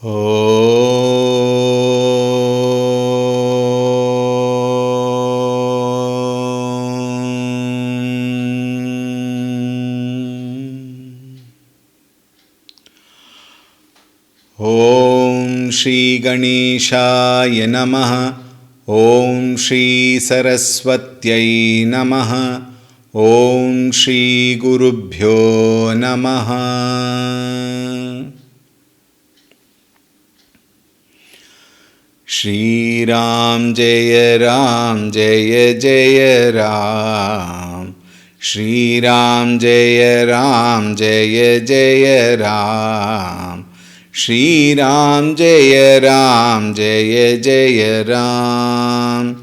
ॐ श्री गणेशाय नमः। ॐ श्री सरस्वत्यै नमः। ॐ श्री गुरुभ्यो नमः। श्रीराम जय राम जय जय राम। श्रीराम जय राम जय जय राम। श्रीराम जय राम जय जय राम।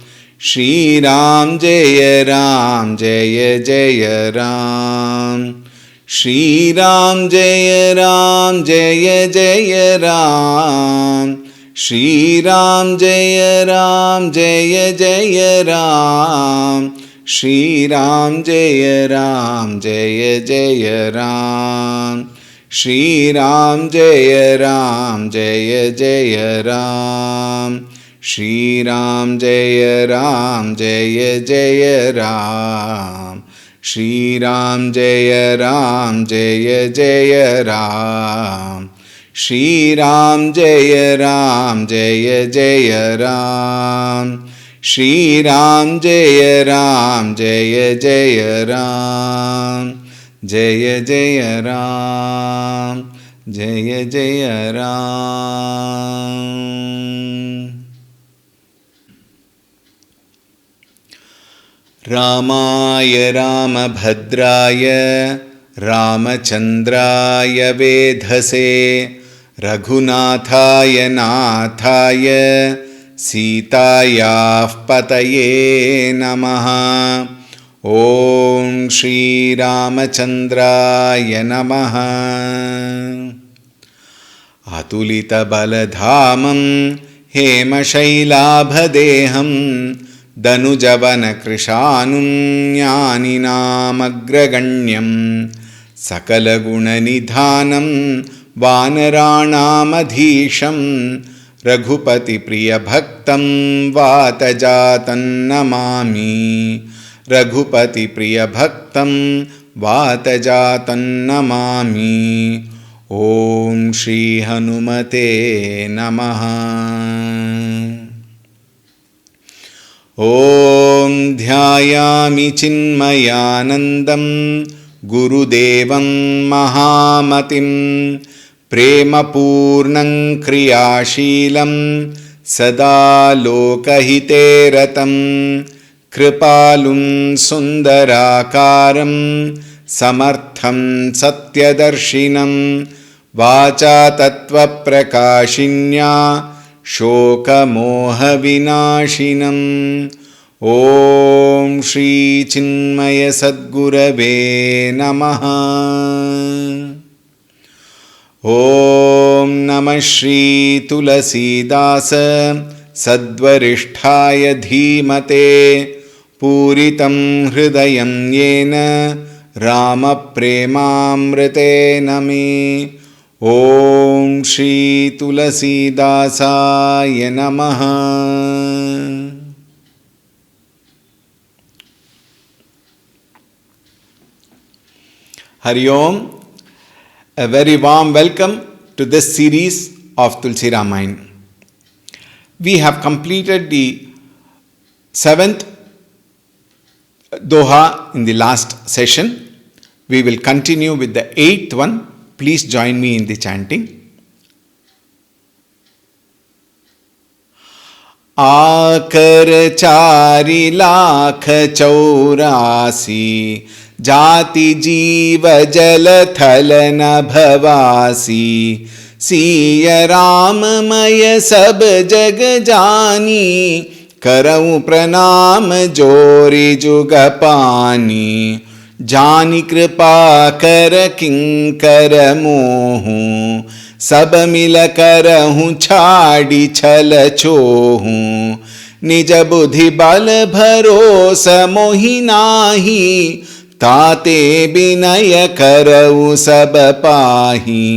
श्रीराम जय राम जय जय राम। श्रीराम जय राम जय जय राम। श्रीराम जय राम जय जय राम। श्रीराम जय राम जय जय राम। श्रीराम जय राम जय जय राम। श्रीराम जय राम जय जय राम। श्रीराम जय राम जय जय राम। श्रीराम जय राम जय जय राम। श्रीराम जय राम जय जय राम। जय जय राम जय जय राम। रामाय रामभद्राय रामचन्द्राय वेधसे रघुनाथाय नाथाय सीतायाः पतये नमः। ॐ श्री रामचन्द्राय नमः। अतुलितबलधामं हेमशैलाभदेहं दनुजवनकृशानुं ज्ञानिनामग्रगण्यं सकलगुणनिधानं वानराणामधीशं रघुपतिप्रियभक्तं वातजातं नमामि। रघुपतिप्रियभक्तं वातजातं नमामि। ॐ श्री हनुमते नमः। ॐ ध्यायामि चिन्मयानन्दं गुरुदेवं महामतिं प्रेमपूर्णं क्रियाशीलं सदा लोकहिते रतं कृपालुं सुन्दराकारं समर्थं सत्यदर्शिनं वाचा तत्त्वप्रकाशिन्या शोकमोहविनाशिनं। ॐ श्रीचिन्मयसद्गुरवे नमः। ॐ नमः श्री तुलसीदास सद्वरिष्ठाय धीमते पूरितं हृदयं येन रामप्रेमामृतेन मे। ॐ श्री तुलसीदासाय नमः। Hari Om. A very warm welcome to this series of Tulsi Ramayana. We have completed the 7th Doha in the last session. We will continue with the 8th one. Please join me in the chanting. आकर चारि लाख चौरासी जाति जीव जल थल नभवासी सिय राममय सब जग जानी करऊं प्रणाम जोरि जुग पानी जानि कृपा कर किंकर मोहूं सब मिल करहूं छाड़ी छल छोहूं निज बुद्धि बल भरोस मोहि नाही ताते विनय करऊं सब पाही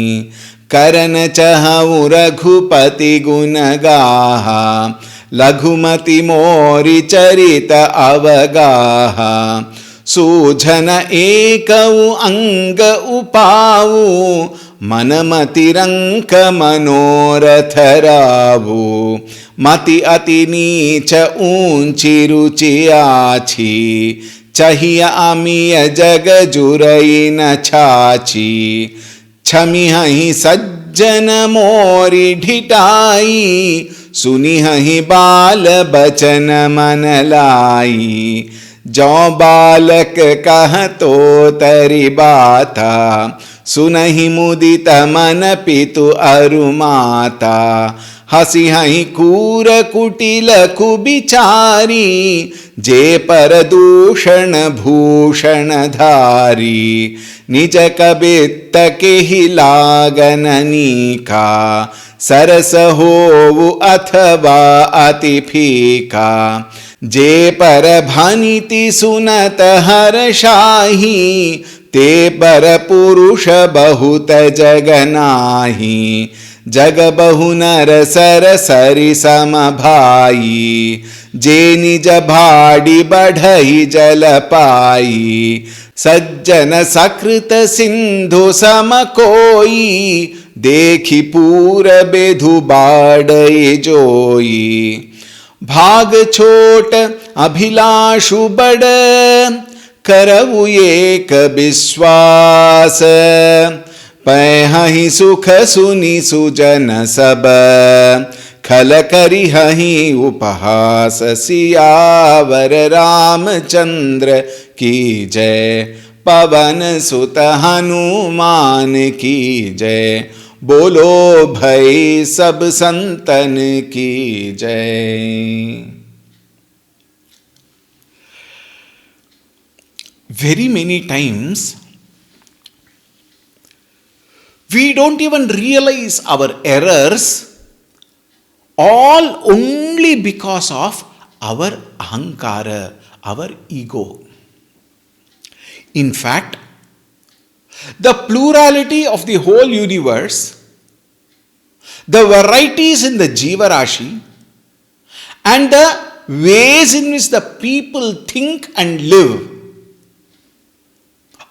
करन चहु रघुपति गुण गाहा, लघुमति मोरि चरित अवगाहा। सूझन एकउ अंग उपाऊ, मनमति रंक मनोरथ रावु। मति अति नीच ऊंची रुचि आछी, चाहिय अमिय जग जुरई न छाची। छमिहहि सज्जन मोरि ढिठाई, सुनिहहि बाल बचन मन लाई। जो बालक कहतो तरि बाता, सुनहि मुदित मन पितु अरु माता। हसिहहि कूर कुटिल कुबिचारी, जे पर दूषण भूषण धारी। निज कबित्त केहि लागन नीका, सरस होवु अथवा अति फीका। जे पर भनिति सुनत हर्षाहि, ते पर पुरुष बहुत जग नाही। जग बहु नर सर सरि सम भाई, जे निज भाड़ी बढ़ई जल पाई। सज्जन सकृत सिंधु सम कोई, देखि पूर बेधु बाड़ई जोई। भाग छोट अभिलाषु बड़, करऊ एक विश्वास। पैहि सुख सुनि सुजन सब, खल करिहहि उपहास। सियावर रामचंद्र की जय, पवन सुत हनुमान की जय। बोलो भाई सब संतन की जय। Very many times we don't even realize our errors, all only because of our ahankara, our ego. In fact, the plurality of the whole universe, the varieties in the Jiva Rashi, and the ways in which the people think and live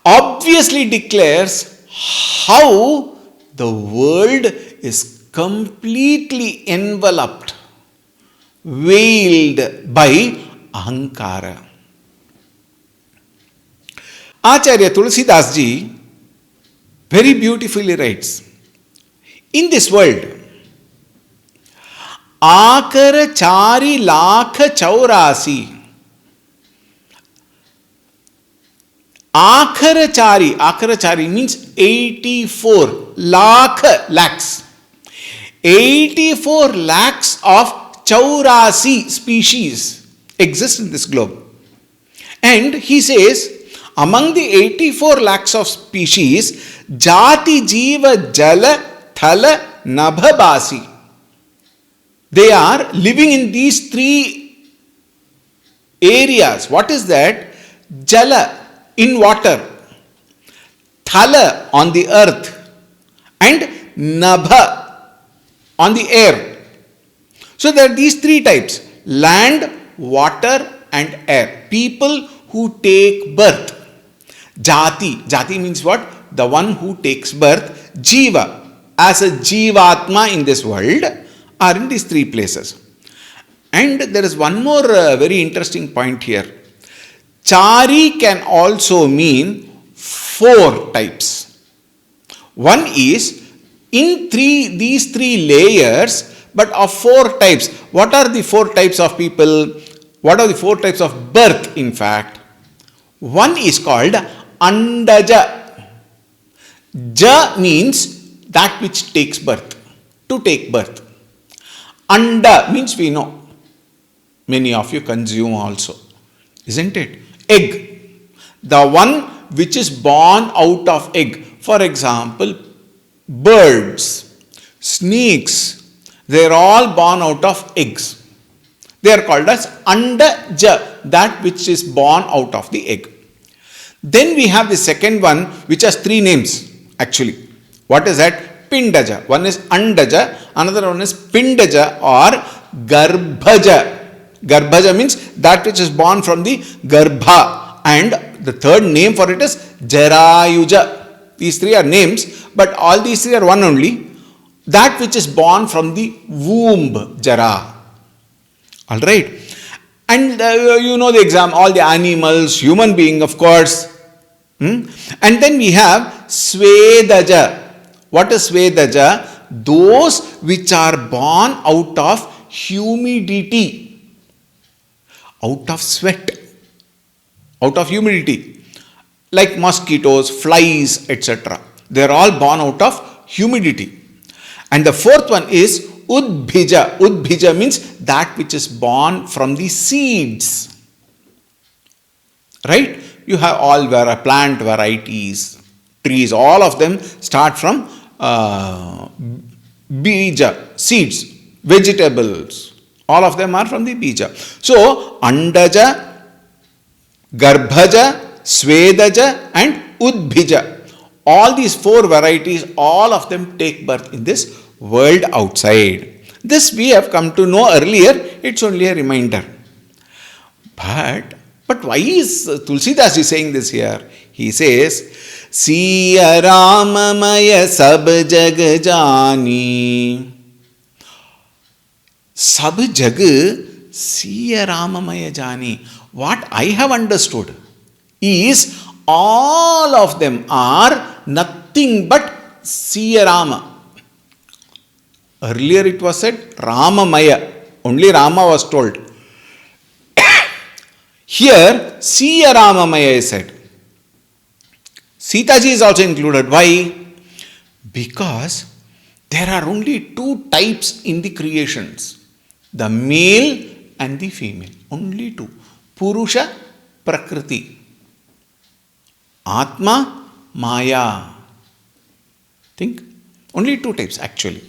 obviously declares how the world is completely enveloped, veiled by ahankara. Acharya Tulsi Das ji very beautifully writes, in this world, आकर चारि लाख चौरासी, आखर means 84 lakhs, 84 lakhs of chaurasi species exist in this globe. And he says, among the 84 lakhs of species, jati jiva jala thala nabhabasi, they are living in these three areas. What is that? Jala, in water, thala, on the earth, and nabha, on the air. So there are these three types: land, water, and air. People who take birth. Jati means what? The one who takes birth. Jiva, as a jivatma in this world, are in these three places. And there is one more very interesting point here. Chari can also mean 4 types. One is in these three layers, but of 4 types. What are the 4 types of people? What are the 4 types of birth, in fact? One is called Andaja. Ja means that which takes birth, to take birth. Anda means we know. Many of you consume also, isn't it? Egg. The one which is born out of egg. For example, birds, snakes, they are all born out of eggs. They are called as Andaja, that which is born out of the egg. Then we have the second one, which has 3 names actually. What is that? Pindaja. One is Andaja, another one is Pindaja or Garbhaja. Garbhaja means that which is born from the Garbha. And the third name for it is Jarayuja. These three are names, but all these three are one only. That which is born from the womb, Jara. Alright. And you know the example, all the animals, human being, of course. And then we have Svedaja. What is Svedaja? Those which are born out of humidity, out of sweat, out of humidity, like mosquitoes, flies, etc. They are all born out of humidity. And the fourth one is Udbhija. Udbhija means that which is born from the seeds. Right? You have all plant varieties, trees, all of them start from bija, seeds, vegetables. All of them are from the bija. So, Andaja, Garbhaja, Svedaja and Udbhija. All these four varieties, all of them take birth in this world outside. This we have come to know earlier, it's only a reminder. But why is Tulsidas is saying this here? He says, Siya Ramamaya Sab Jag Jani. Sab Jag Siya Ramamaya Jani. What I have understood is all of them are nothing but Siya Rama. Earlier it was said Ramamaya. Only Rama was told. Here, Siya Ramamaya is said. Sitaji is also included. Why? Because there are only two types in the creations. The male and the female. Only two. Purusha, Prakriti. Atma, Maya. Think. Only two types actually.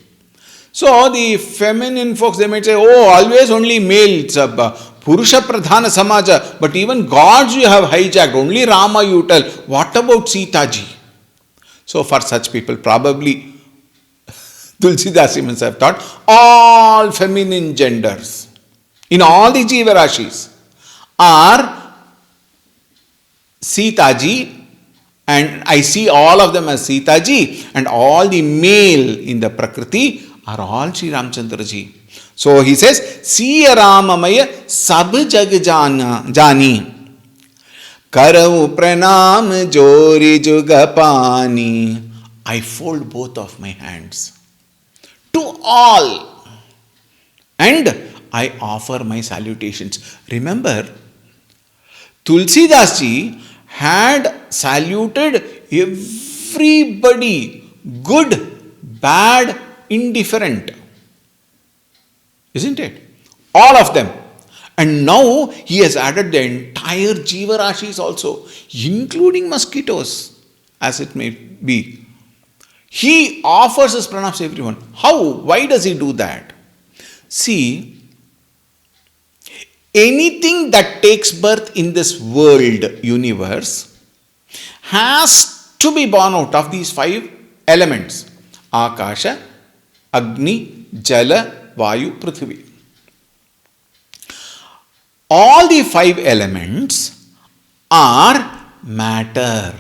So the feminine folks, they might say, oh, always only male. It's Purusha Pradhana Samaja. But even gods you have hijacked. Only Rama you tell. What about Sita ji? So for such people, probably Tulsidas himself thought, all feminine genders in all the Jiva Rashis are Sita ji. And I see all of them as Sita ji. And all the male in the Prakriti are all Sri Ramchandra ji. So he says, Siya Ramamaya Sab Jag Jani. Karav Pranam Jori Jugapani. I fold both of my hands to all and I offer my salutations. Remember, Tulsidas ji had saluted everybody, good, bad, indifferent. Isn't it? All of them. And now he has added the entire Jiva Rashis also, including mosquitoes, as it may be. He offers his pranams to everyone. How? Why does he do that? See, anything that takes birth in this world universe has to be born out of these five elements. Akasha, Agni, Jala, Vayu, Prithvi. All the five elements are matter.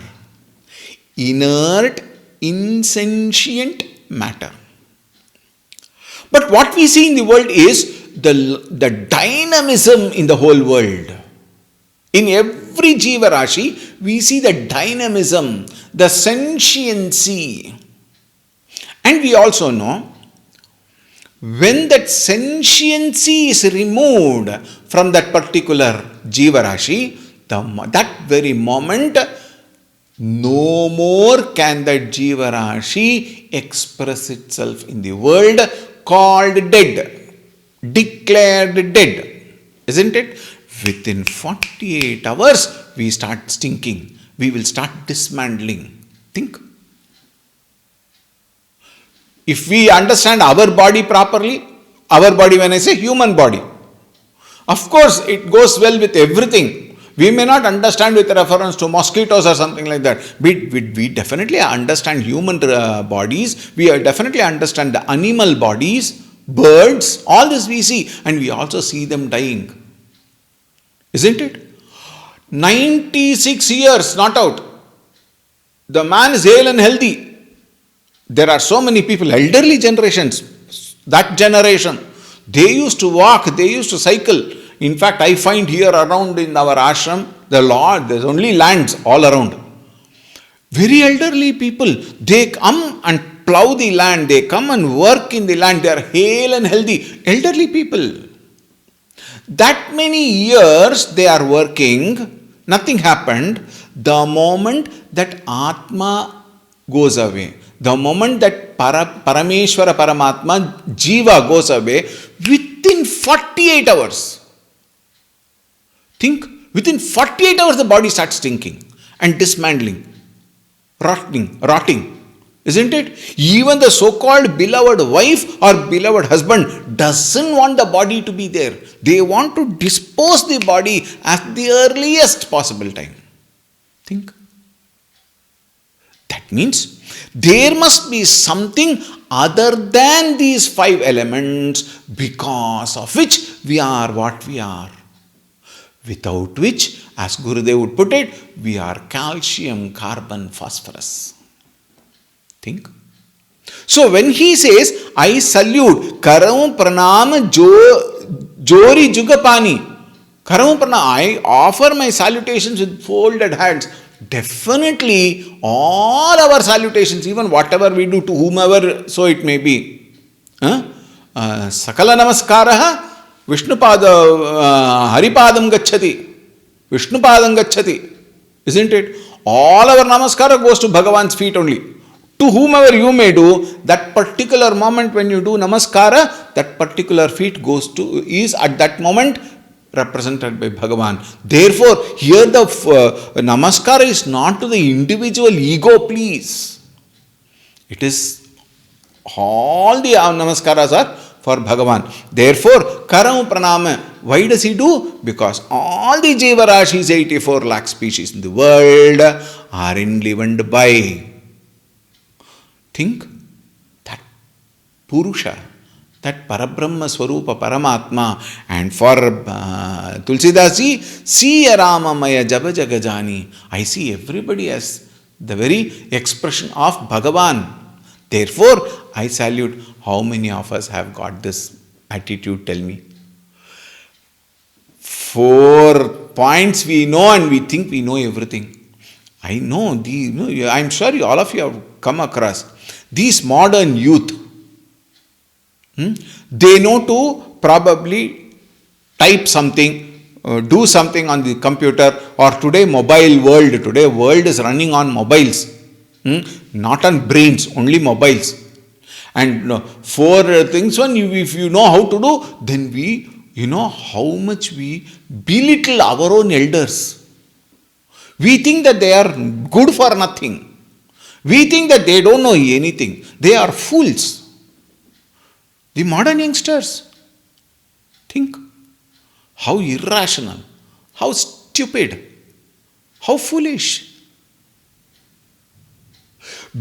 Inert, insentient matter. But what we see in the world is the dynamism in the whole world. In every Jiva Rashi, we see the dynamism, the sentiency. And we also know, when that sentiency is removed from that particular Jiva Rashi, that very moment, no more can that Jiva Rashi express itself in the world, called dead, declared dead. Isn't it? Within 48 hours, we start stinking. We will start dismantling. Think. If we understand our body properly, our body, when I say human body, of course it goes well with everything. We may not understand with reference to mosquitoes or something like that. We definitely understand human bodies. We definitely understand the animal bodies, birds, all this we see. And we also see them dying. Isn't it? 96 years, not out. The man is hale and healthy. There are so many people, elderly generations, that generation. They used to walk, they used to cycle. In fact, I find here around in our ashram, there's only lands all around. Very elderly people, they come and plow the land, they come and work in the land, they are hale and healthy. Elderly people. That many years they are working, nothing happened. The moment that Atma goes away, the moment that Parameshwara Paramatma, Jiva goes away, within 48 hours, think, within 48 hours the body starts stinking and dismantling, rotting. Isn't it? Even the so-called beloved wife or beloved husband doesn't want the body to be there. They want to dispose the body at the earliest possible time. Think. That means there must be something other than these 5 elements because of which we are what we are. Without which, as Gurudev would put it, we are calcium, carbon, phosphorus. Think. So when he says, I salute, Karam Pranam Jori Jugapani, Karam Pranam, I offer my salutations with folded hands. Definitely, all our salutations, even whatever we do to whomever, so it may be. Sakala Namaskaraha, Vishnupada, Haripadam Gacchati, Vishnupadam Gacchati. Isn't it? All our Namaskara goes to Bhagavan's feet only. To whomever you may do, that particular moment when you do Namaskara, that particular feet is at that moment represented by Bhagavan. Therefore, here the Namaskara is not to the individual ego, please. It is all the Namaskaras are for Bhagavan. Therefore, Karam Pranama. Why does he do? Because all the Jivarashis, 84 lakh species in the world, are enlivened by. Think that Purusha, that Parabrahma Swarupa Paramatma, and for Tulsidasi, see a Ramamaya Jaba Jagajani. I see everybody as the very expression of Bhagavan. Therefore, I salute. How many of us have got this attitude? Tell me. 4 points we know and we think we know everything. I know, I'm sure all of you have come across these modern youth. They know to probably type something, do something on the computer, or today world is running on mobiles, not on brains, only mobiles. And 4 things, if you know how to do, then how much we belittle our own elders. We think that they are good for nothing. We think that they don't know anything. They are fools. The modern youngsters. Think. How irrational. How stupid. How foolish.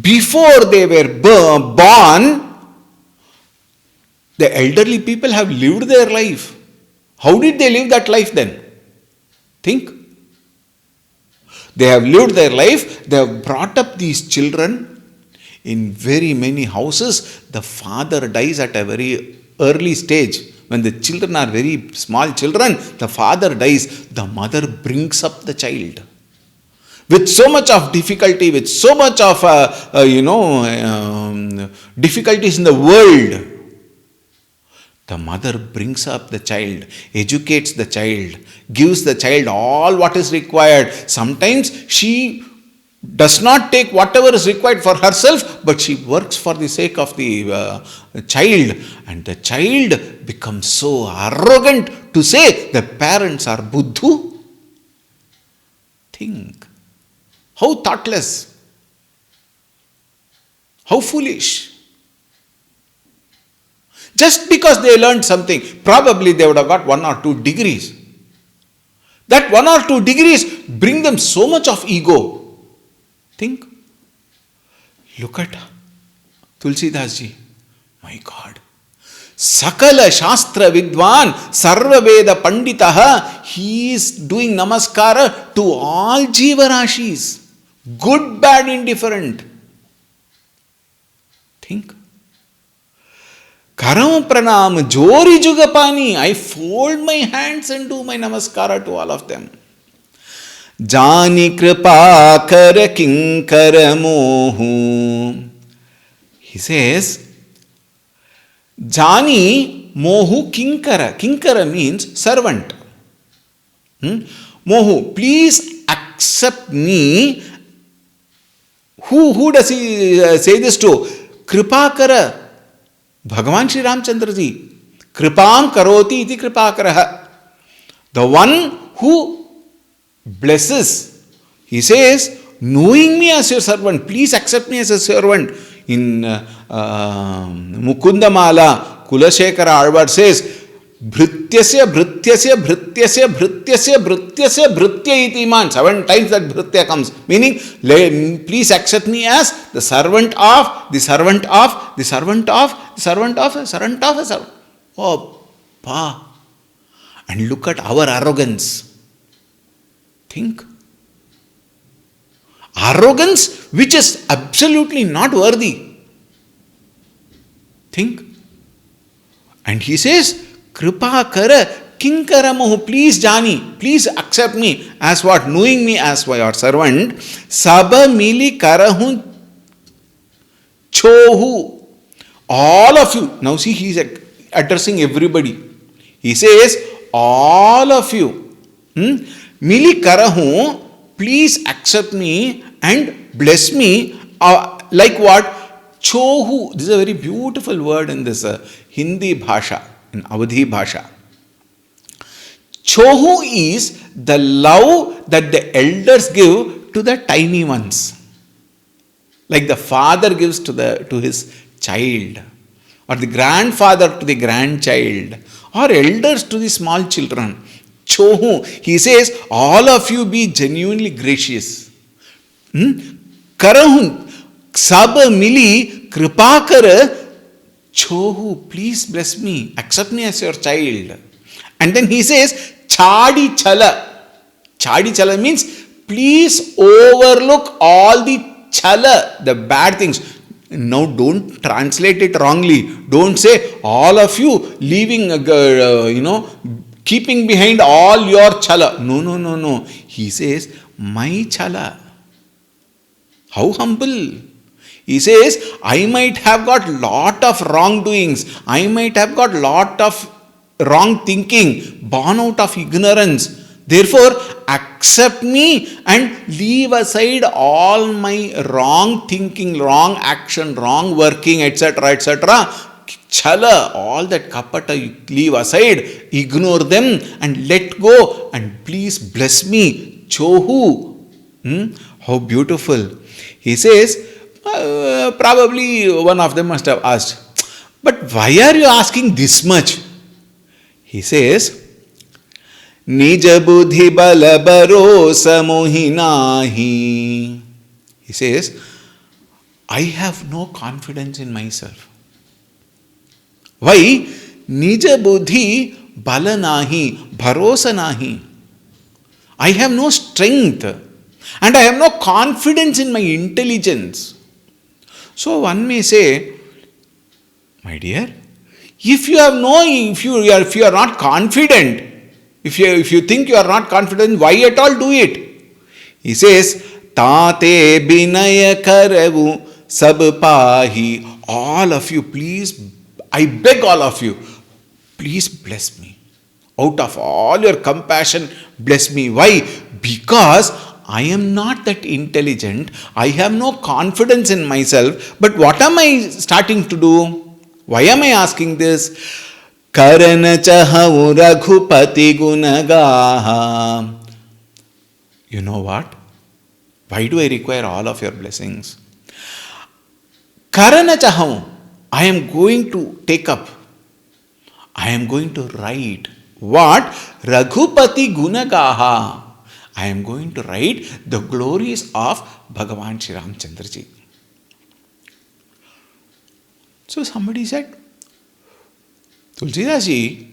Before they were born, the elderly people have lived their life. How did they live that life then? Think. They have lived their life, they have brought up these children. In very many houses, the father dies at a very early stage. When the children are very small children, the father dies, the mother brings up the child. With so much of difficulty, with so much of, difficulties in the world, the mother brings up the child, educates the child, gives the child all what is required. Sometimes she does not take whatever is required for herself, but she works for the sake of the child. And the child becomes so arrogant to say the parents are buddhu. Think. How thoughtless. How foolish. Just because they learned something, probably they would have got 1 or 2 degrees. That 1 or 2 degrees bring them so much of ego. Think. Look at Tulsi Das ji. My God. Sakala Shastra Vidwan Sarva Veda Panditaha. He is doing namaskara to all Jivarashis. Good, bad, indifferent. Think. Karam Pranam Jori Jugapani. I fold my hands and do my namaskara to all of them. Jani Kripa Kara Kinkara Mohu. He says, Jani Mohu Kinkara. Kinkara means servant. Mohu, please accept me. Who does he say this to? Kripakara. Bhagavan Shri Ramchandra ji. Kripam karoti iti kripakaraha. The one who blesses. He says, knowing me as your servant, please accept me as a servant. In Mukundamala, Kulashekara Alvar says, Bhrityasya, Bhrityasya, Bhrityasya, Bhrityasya, Bhrityasya, Bhritya iti man. 7 times that Bhritya comes. Meaning, please accept me as the servant of, the servant of, the servant of, the servant of, the servant of, the servant. Oh, pa. And look at our arrogance. Think. Arrogance which is absolutely not worthy. Think. And he says, Kripa kara kinkaramohu, please Jani, please accept me as what? Knowing me as your servant. Saba mili karahu chohu. All of you. Now see, he is addressing everybody. He says, all of you. Mili karahu, please accept me and bless me. Like what? Chohu. This is a very beautiful word in this Hindi bhasha. In Avadhi Bhasha. Chohu is the love that the elders give to the tiny ones. Like the father gives to his child. Or the grandfather to the grandchild. Or elders to the small children. Chohu. He says, all of you be genuinely gracious. Karahun. Saba mili kripakara. Chohu, please bless me. Accept me as your child. And then he says, Chadi chala. Chadi chala means, please overlook all the chala, the bad things. Now don't translate it wrongly. Don't say, all of you leaving, keeping behind all your chala. No. He says, my chala. How humble. He says, I might have got lot of wrongdoings. I might have got lot of wrong thinking, born out of ignorance. Therefore, accept me and leave aside all my wrong thinking, wrong action, wrong working, etc., etc. Chala, all that kapata, you leave aside, ignore them and let go and please bless me. Chohu. How beautiful. He says, probably one of them must have asked, but why are you asking this much? He says, Nija buddhi bala barosa mohinahi. He says, I have no confidence in myself. Why? Nija buddhi bala nahi, bharosa nahi. I have no strength and I have no confidence in my intelligence. So one may say, my dear, if you are not confident, if you think you are not confident, why at all do it? He says, Tate binaya karavu sab pahi. All of you, please, I beg all of you, please bless me. Out of all your compassion, bless me. Why? Because I am not that intelligent. I have no confidence in myself. But what am I starting to do? Why am I asking this? Karana chahavu raghupati gunagaha. You know what? Why do I require all of your blessings? Karana chahavu. I am going to take up. I am going to write What? Raghupati Gunagaha. I am going to write the glories of Bhagavan Shri Ramchandra ji. So somebody said, Tulsidas ji,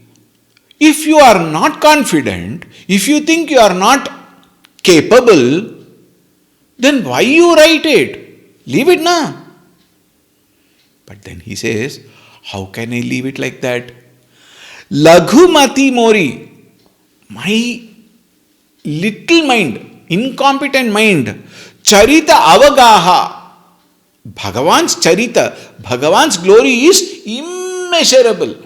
if you are not confident, if you think you are not capable, then why you write it? Leave it na. But then he says, how can I leave it like that? Laghumati Mori, my little mind, incompetent mind, Charita Avagaha, Bhagavan's Charita, Bhagavan's glory is immeasurable.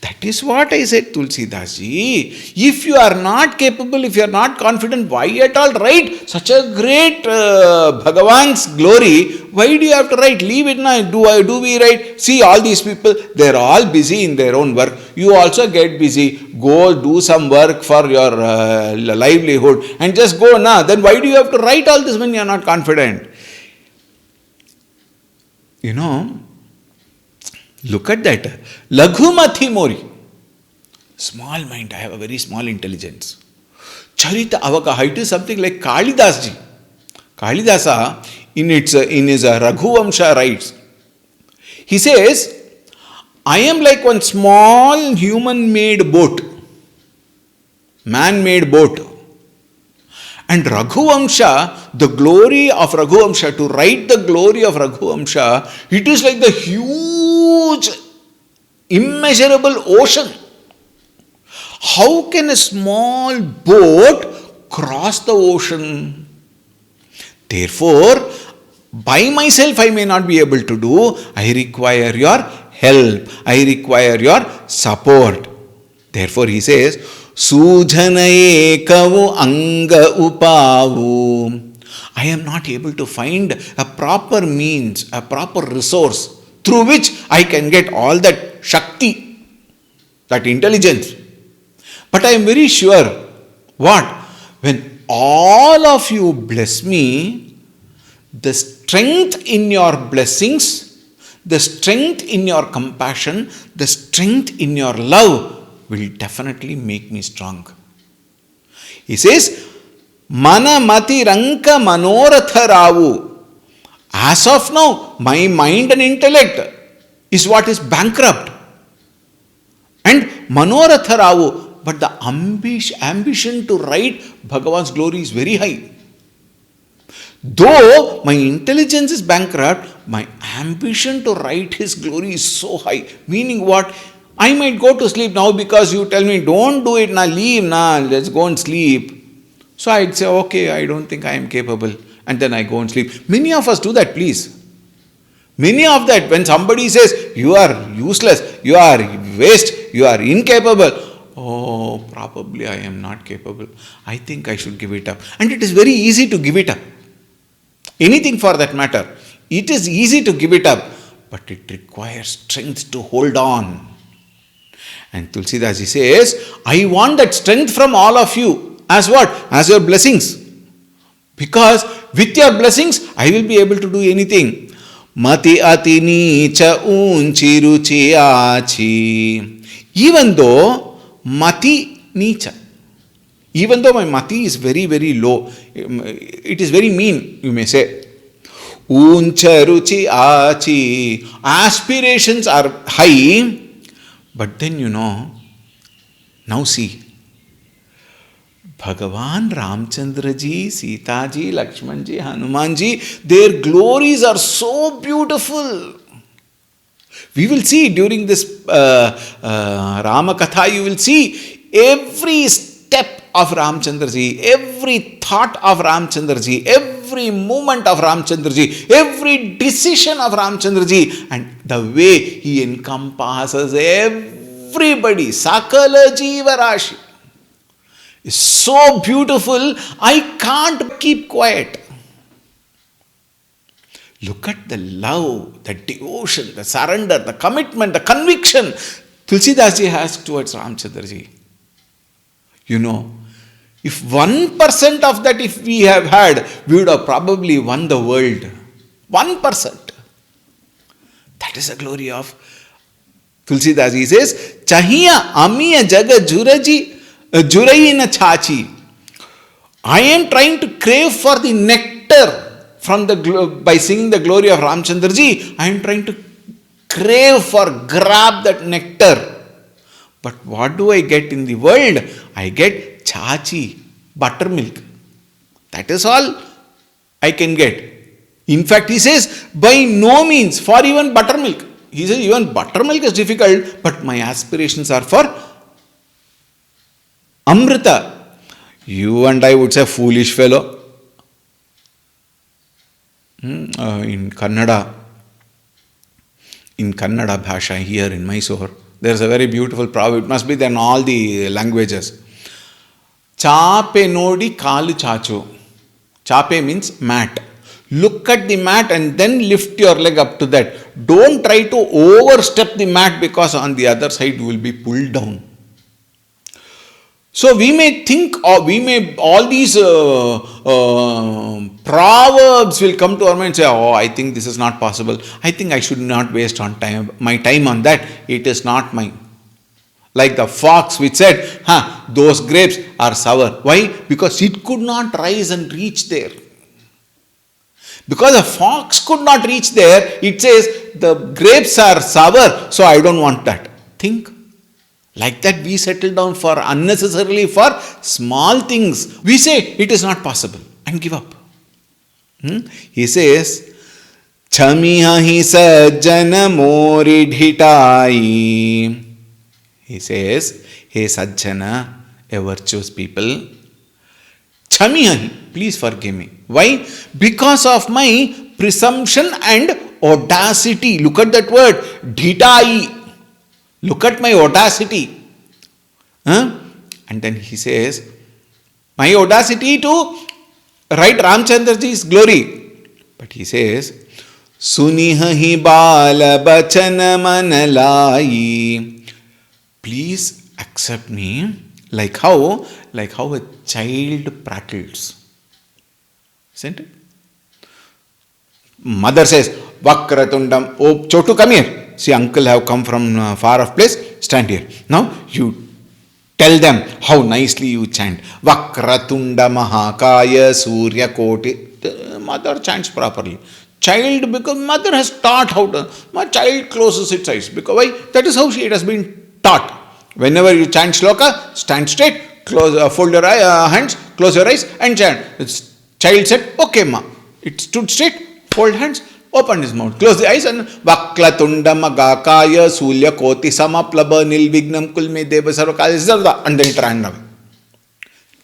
That is what I said, Tulsidas ji. If you are not capable, if you are not confident, why at all write such a great Bhagavan's glory? Why do you have to write? Leave it now. Do we write? See, all these people, they are all busy in their own work. You also get busy. Go do some work for your livelihood and just go now. Then why do you have to write all this when you are not confident? You know, look at that. Laghumati Mori. Small mind. I have a very small intelligence. Charita Avagaha. It is something like Kalidas ji. Kalidasa in his Raghuvamsha writes. He says, I am like one small human-made boat. Man-made boat. And Raghuvamsha, the glory of Raghuvamsha, to write the glory of Raghuvamsha, it is like the huge, immeasurable ocean. How can a small boat cross the ocean? Therefore, by myself I may not be able to do. I require your help. I require your support. Therefore, he says, Sujana ekavu anga upavu. I am not able to find a proper means, a proper resource through which I can get all that Shakti, that intelligence. But I am very sure, what? When all of you bless me, the strength in your blessings, the strength in your compassion, the strength in your love will definitely make me strong. He says, Mana mati ranka manoratha ravu. As of now, my mind and intellect is what is bankrupt. And manoratha ravu. But the ambition to write Bhagavan's glory is very high. Though my intelligence is bankrupt, my ambition to write his glory is so high. Meaning what? I might go to sleep now because you tell me, don't do it now, leave now, let's go and sleep. So I'd say, okay, I don't think I am capable. And then I go and sleep. Many of us do that, please. Many of that, when somebody says, you are useless, you are waste, you are incapable. Oh, probably I am not capable. I think I should give it up. And it is very easy to give it up. Anything for that matter. It is easy to give it up. But it requires strength to hold on. And Tulsidas ji says, I want that strength from all of you. As what? As your blessings. Because with your blessings, I will be able to do anything. Mati ati nicha unchi ruchi achi. Even though Mati Nicha. Even though my Mati is very, very low, it is very mean, you may say. Uncha Ruchi Achi. Aspirations are high, but then now see, Bhagavan Ramchandra ji, Sita ji, Lakshman ji, Hanuman ji, their glories are so beautiful. We will see during this Rama Katha, you will see every step of Ramchandra ji, every thought of Ramchandra ji, every movement of Ramchandra ji, every decision of Ramchandra ji, and the way he encompasses everybody, Sakala Jiva Rashi, is so beautiful, I can't keep quiet. Look at the love, the devotion, the surrender, the commitment, the conviction Tulsidas ji has towards Ramchandra ji. If 1% of that if we have had, we would have probably won the world. 1%. That is the glory of Tulsi Das, he says, Chahiya amiya jaga juraina chachi. I am trying to crave for the nectar from by singing the glory of Ramchandraji. I am trying to crave for, grab that nectar. But what do I get in the world? I get chachi, buttermilk. That is all I can get. In fact, he says, by no means, for even buttermilk. He says, even buttermilk is difficult, but my aspirations are for Amrita. You and I would say, foolish fellow. In Kannada Bhasha here in Mysore, there is a very beautiful proverb. It must be there in all the languages. Chape nodi kalu chachu. Chape means mat. Look at the mat and then lift your leg up to that. Don't try to overstep the mat, because on the other side you will be pulled down. So we may think, or we may, all these proverbs will come to our mind and say, oh, I think this is not possible. I think I should not waste my time on that. It is not mine. Like the fox which said, those grapes are sour. Why? Because it could not rise and reach there. Because a fox could not reach there, it says, the grapes are sour, so I don't want that. Think. Like that we settle down for unnecessarily for small things. We say it is not possible and give up. He says, Chamiha hi sajjana mori dhitai. He says, hey Sajjana, a virtuous people, Chamiha, please forgive me. Why? Because of my presumption and audacity. Look at that word, dhitai. Look at my audacity. And then he says, my audacity to write Ramchandraji's glory. But he says, Suniha hi bala bachana manalai. Please accept me like how a child prattles. Isn't it? Mother says, Vakratundam, oh Chotu, come here. See, uncle have come from far off place, stand here. Now you tell them how nicely you chant. Vakratunda mahakaya surya koti. The mother chants properly. Child, because mother has taught how to, my child closes its eyes. Because why? That is how it has been taught. Whenever you chant shloka, stand straight, fold your hands, close your eyes and chant. The child said, okay ma. It stood straight, fold hands, opened his mouth, close the eyes and Vaklatunda magakaya sulya koti samaplaba nilvignam kulme deva sarvakaya, and then it ran away.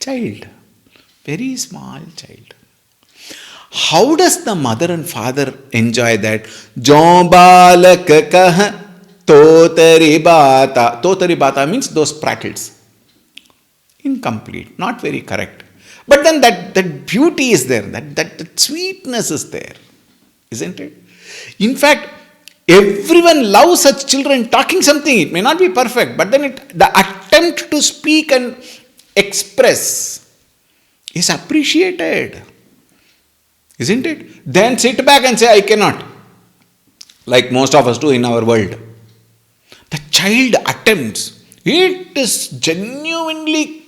Child, very small child. How does the mother and father enjoy that? Jobalakakaha totari bata. Totari bata means those prattles. Incomplete, not very correct. But then that beauty is there, that sweetness is there. Isn't it? In fact, everyone loves such children talking something. It may not be perfect, but then the attempt to speak and express is appreciated. Isn't it? Then sit back and say, I cannot. Like most of us do in our world. The child attempts. It is genuinely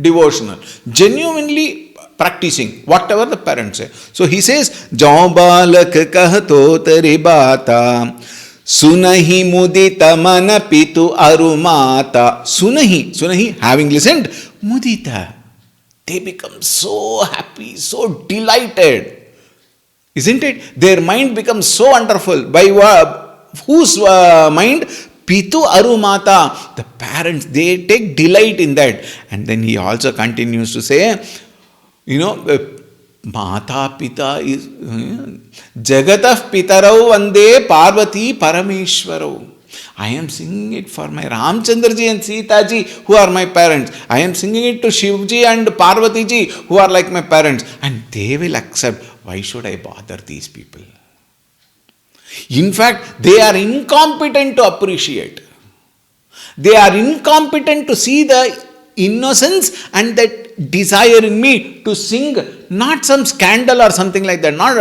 devotional, genuinely practicing whatever the parents say. So he says, Jaubalak kahto taribata sunahi mudita mana pitu arumata. Sunahi, having listened, mudita. They become so happy, so delighted. Isn't it? Their mind becomes so wonderful. By whose mind? Pitu arumata. The parents, they take delight in that. And then he also continues to say, Mata Pita is Jagatah Pitarau Vande Parvati Parameshwarau. I am singing it for my Ramchandraji and Sitaji, who are my parents. I am singing it to Shivji and Parvatiji, who are like my parents. And they will accept. Why should I bother these people? In fact, they are incompetent to appreciate. They are incompetent to see the innocence and that desire in me to sing not some scandal or something like that. Not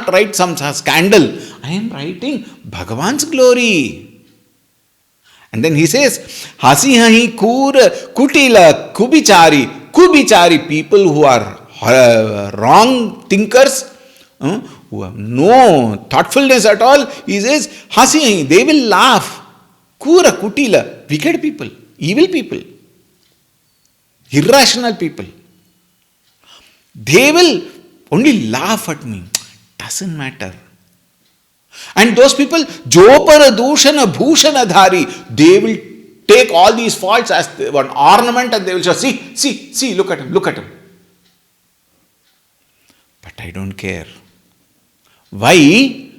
write some scandal. I am writing Bhagavan's glory. And then he says, Hasi hahi kur kutila kubichari, people who are wrong thinkers, who have no thoughtfulness at all. He says, Hasi hahi, they will laugh. Kura kutila, wicked people, evil people, irrational people. They will only laugh at me. Doesn't matter. And those people, Jopara Dushana Bhushana Dhari, they will take all these faults as one ornament and they will say, see, look at him. But I don't care. Why?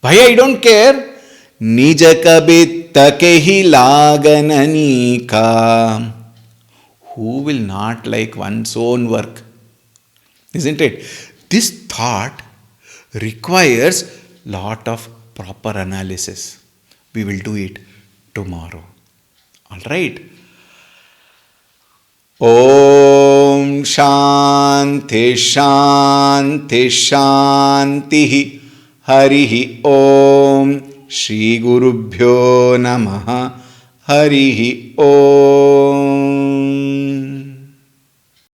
Why I don't care? Nijakabita kehi laganani ka. Who will not like one's own work? Isn't it? This thought requires lot of proper analysis. We will do it tomorrow. All right. Om Shanti Shanti Shanti Harihi Om Shri Gurubhyo Namaha Harihi Om